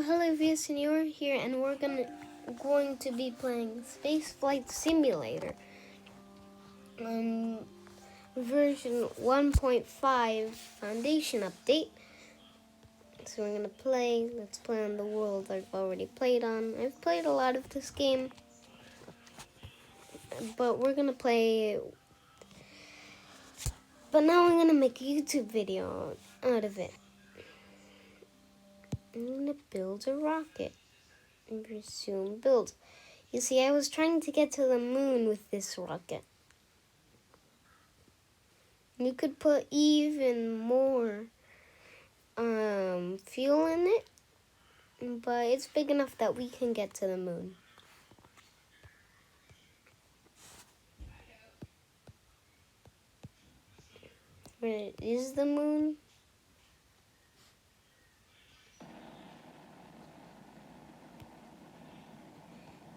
hello viewers, Senor here, and we're going to be playing Spaceflight Simulator, version 1.5 Foundation update. So we're gonna play. Let's play on the world I've already played on. I've played a lot of this game, but we're gonna play. But now I'm gonna make a YouTube video out of it. I'm gonna build a rocket. And resume build. You see, I was trying to get to the moon with this rocket. You could put even more fuel in it, but it's big enough that we can get to the moon. Where is the moon?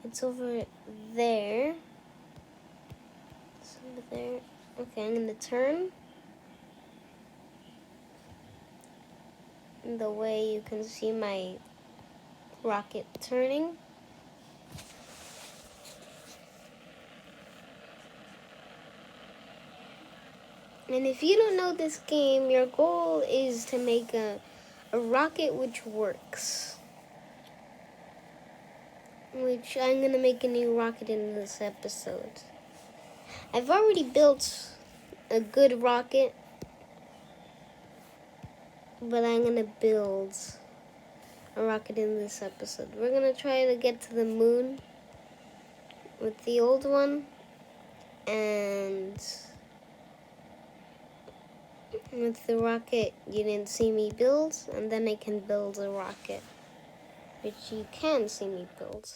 It's over there. It's over there. Okay, I'm gonna turn. The way you can see my rocket turning. And if you don't know this game, your goal is to make a rocket which works. Which I'm going to make a new rocket in this episode. I've already built a good rocket, but I'm going to build a rocket in this episode. We're going to try to get to the moon with the old one, and with the rocket you didn't see me build, and then I can build a rocket which you can see me build.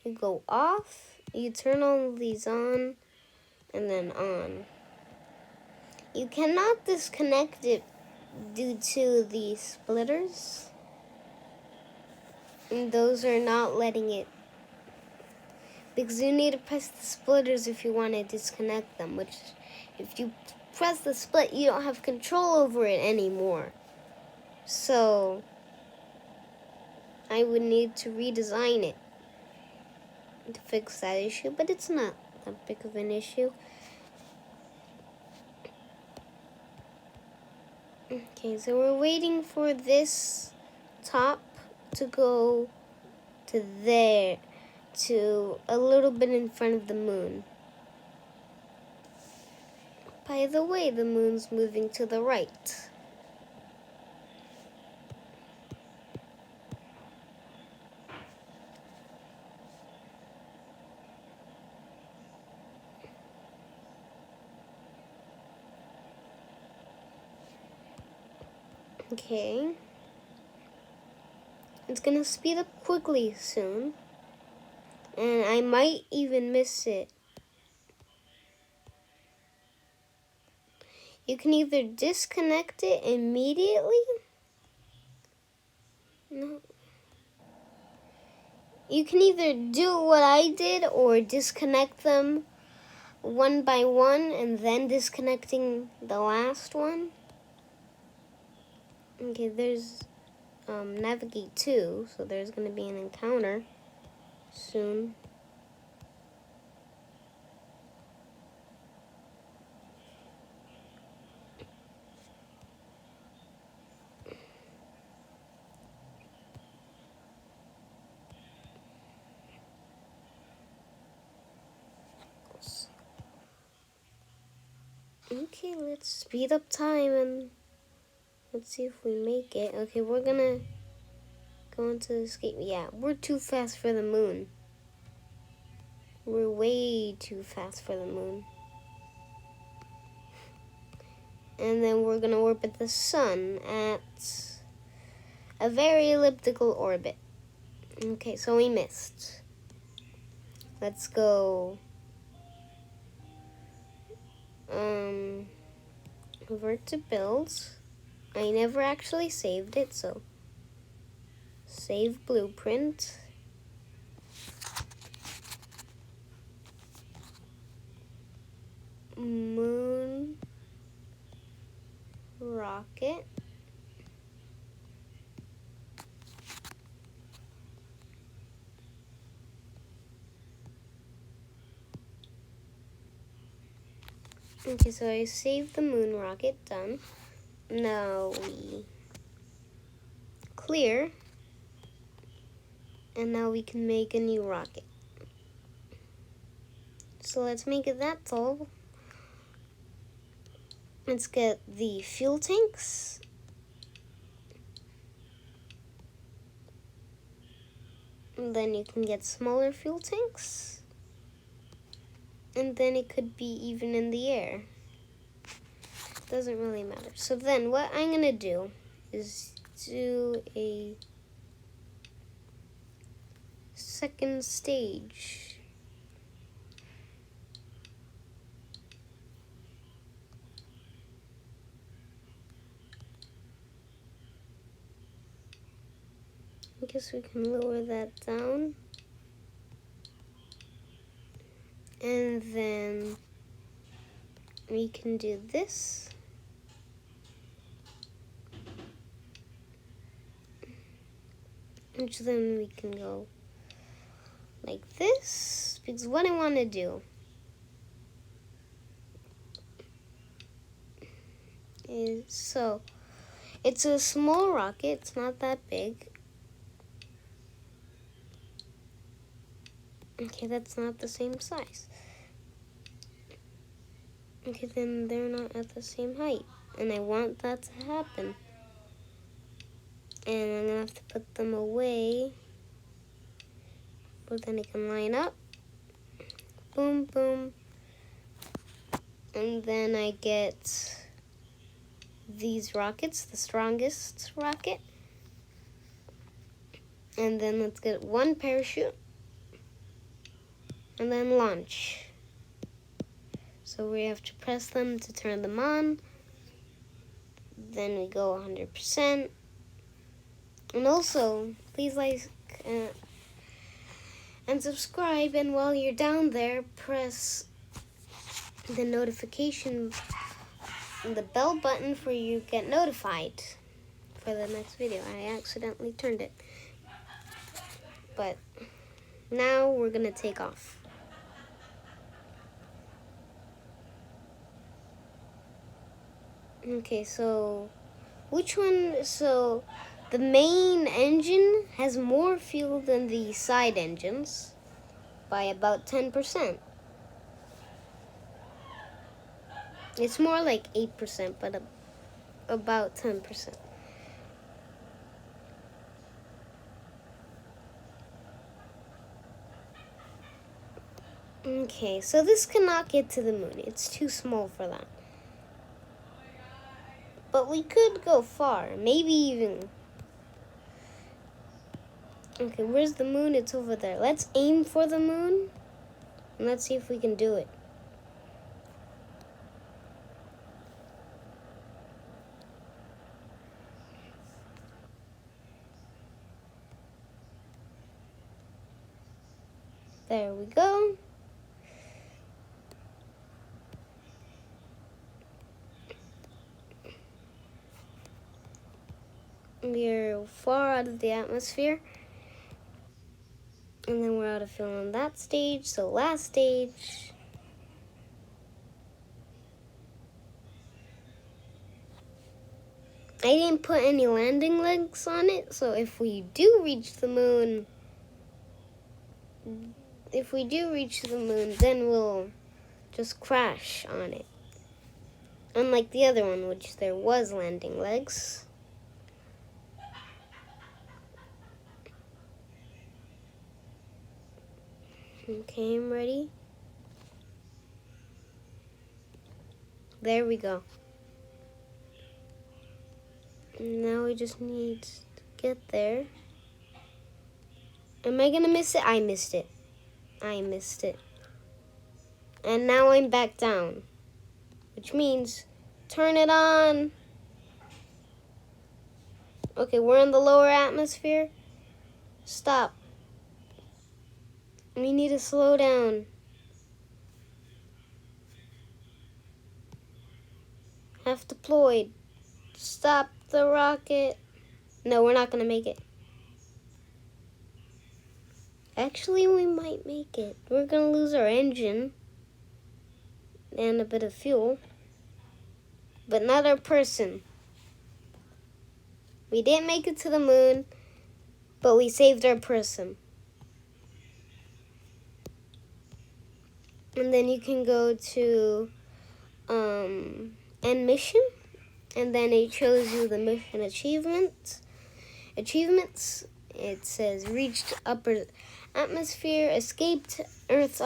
You go off, you turn all these on, and then on. You cannot disconnect it due to the splitters. And those are not letting it. Because you need to press the splitters if you want to disconnect them, which if you press the split, you don't have control over it anymore. So I would need to redesign it to fix that issue, but it's not that big of an issue. Okay, so we're waiting for this top to go to there, to a little bit in front of the moon. By the way, the moon's moving to the right. Okay. It's gonna speed up quickly soon. And I might even miss it. You can either disconnect it immediately. No. You can either do what I did or disconnect them one by one and then disconnecting the last one. Okay, there's navigate 2, so there's going to be an encounter soon. Okay, let's speed up time and let's see if we make it. Okay, we're gonna go into escape. Yeah, we're too fast for the moon. We're way too fast for the moon. And then we're gonna orbit the sun at a very elliptical orbit. Okay, so we missed. Let's go revert to builds. I never actually saved it, so save blueprint. Moon rocket. Okay, so I saved the moon rocket, done. Now we clear, and now we can make a new rocket. So let's make it that tall. Let's get the fuel tanks. And then you can get smaller fuel tanks. And then it could be even in the air. Doesn't really matter. So then what I'm gonna do is do a second stage. I guess we can lower that down. And then we can do this. Which then we can go like this. Because what I want to do is, so it's a small rocket, it's not that big. Okay, that's not the same size. Okay, then they're not at the same height. And I want that to happen. And I'm gonna have to put them away. But then it can line up. Boom, boom. And then I get these rockets, the strongest rocket. And then let's get one parachute. And then launch. So we have to press them to turn them on. Then we go 100%. And also, please like and subscribe. And while you're down there, press the notification, the bell button for you to get notified for the next video. I accidentally turned it. But now we're gonna take off. Okay, so which one? So the main engine has more fuel than the side engines by about 10%. It's more like 8%, but about 10%. Okay, so this cannot get to the moon. It's too small for that. But we could go far, maybe even. Okay, where's the moon? It's over there. Let's aim for the moon, and let's see if we can do it. There we go. We're far out of the atmosphere. And then we're out of fuel on that stage. So last stage. I didn't put any landing legs on it. So if we do reach the moon, then we'll just crash on it. Unlike the other one, which there was landing legs. Okay, I'm ready. There we go. Now we just need to get there. Am I gonna miss it? I missed it. I missed it. And now I'm back down. Which means, turn it on. Okay, we're in the lower atmosphere. Stop. We need to slow down. Half deployed. Stop the rocket. No, we're not gonna make it. Actually, we might make it. We're gonna lose our engine and a bit of fuel, but not our person. We didn't make it to the moon, but we saved our person. And then you can go to end mission, and then it shows you the mission achievements. It says reached upper atmosphere, escaped Earth's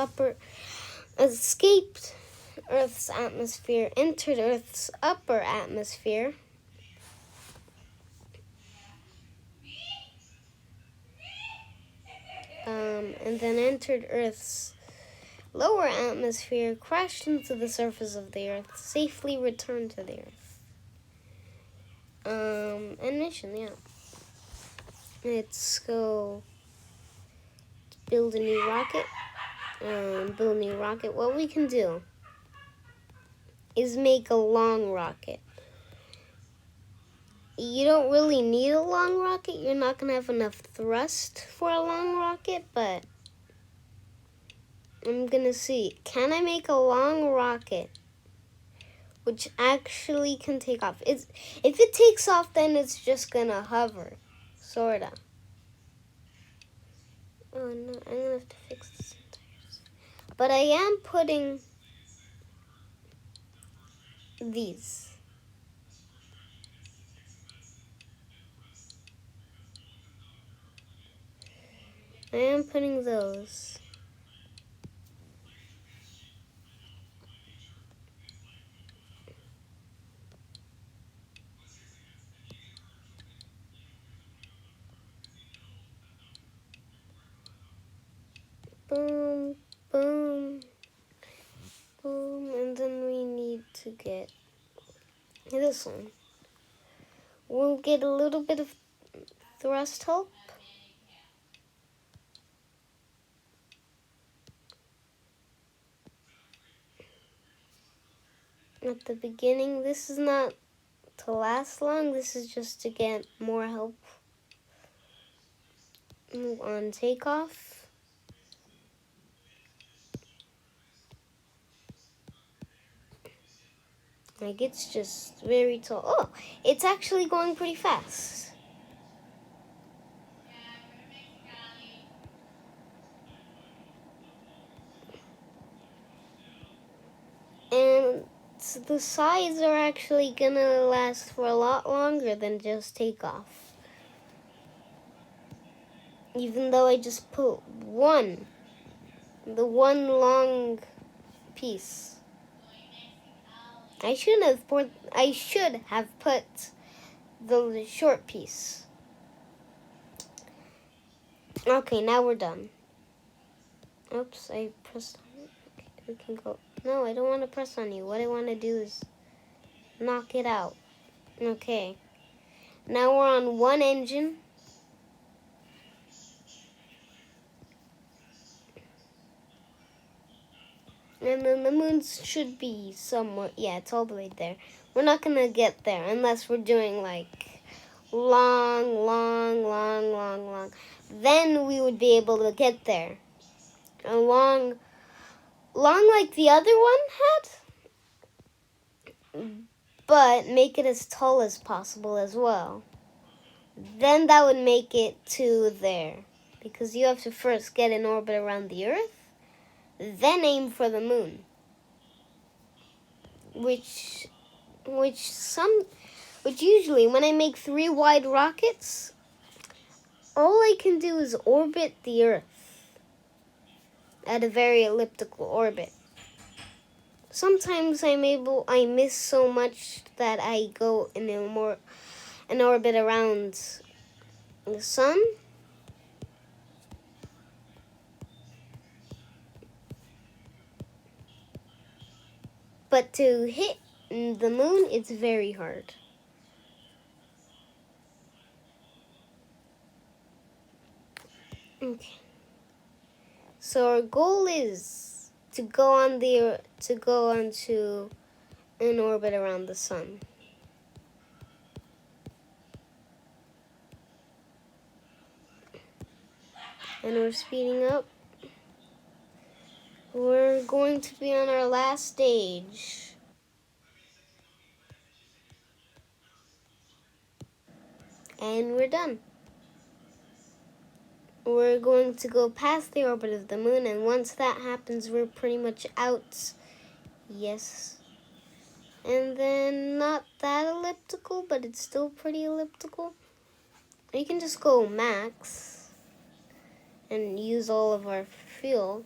atmosphere, entered Earth's upper atmosphere. And then entered Earth's lower atmosphere, crashed into the surface of the Earth, safely returned to the Earth. And mission, yeah. Let's go build a new rocket. Build a new rocket. What we can do is make a long rocket. You don't really need a long rocket. You're not going to have enough thrust for a long rocket, but I'm going to see. Can I make a long rocket which actually can take off? If it takes off, then it's just going to hover, sort of. Oh, no, I'm going to have to fix this. But I am putting these. I am putting those. Boom, boom, boom, and then we need to get this one. We'll get a little bit of thrust help. At the beginning, this is not to last long, this is just to get more help on takeoff. Like, it's just very tall. Oh, it's actually going pretty fast. And the sides are actually gonna last for a lot longer than just takeoff. Even though I just put the one long piece. I should have put the short piece. Okay, now we're done. Oops, I pressed on it. Okay, we can go. No, I don't want to press on you. What I want to do is knock it out. Okay. Now we're on one engine. And then the moon should be somewhere. Yeah, it's all the way there. We're not going to get there unless we're doing like long. Then we would be able to get there. A long like the other one had, but make it as tall as possible as well. Then that would make it to there, because you have to first get in orbit around the Earth, then aim for the moon. Which usually when I make 3 wide rockets, all I can do is orbit the Earth at a very elliptical orbit. Sometimes I miss so much that I go in an orbit around the sun. But to hit the moon, it's very hard. Okay. So our goal is to go onto an orbit around the sun. And we're speeding up. We're going to be on our last stage. And we're done. We're going to go past the orbit of the moon, and once that happens, we're pretty much out. Yes. And then not that elliptical, but it's still pretty elliptical. You can just go max and use all of our fuel.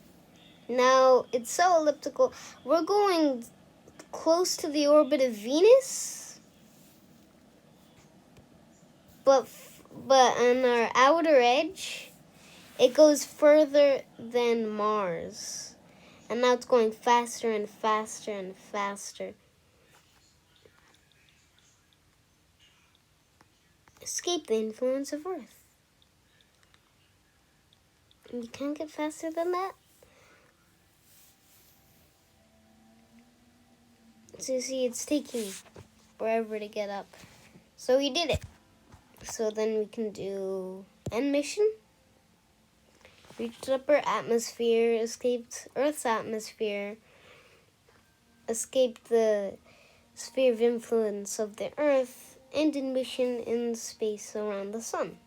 Now, it's so elliptical. We're going close to the orbit of Venus, but on our outer edge, it goes further than Mars. And now it's going faster and faster and faster. Escape the influence of Earth. You can't get faster than that? So you see, it's taking forever to get up. So we did it. So then we can do end mission. Reached upper atmosphere, escaped Earth's atmosphere, escaped the sphere of influence of the Earth, ended mission in space around the sun.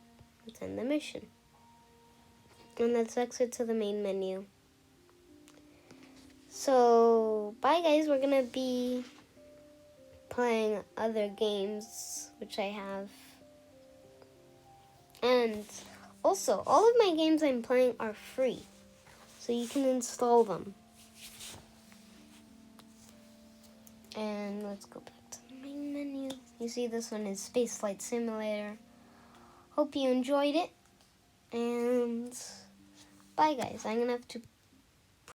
Let's end the mission. And let's exit to the main menu. So, bye guys, we're gonna be playing other games, which I have. And also, all of my games I'm playing are free, so you can install them. And let's go back to the main menu. You see, this one is Spaceflight Simulator. Hope you enjoyed it. And bye guys, I'm gonna have to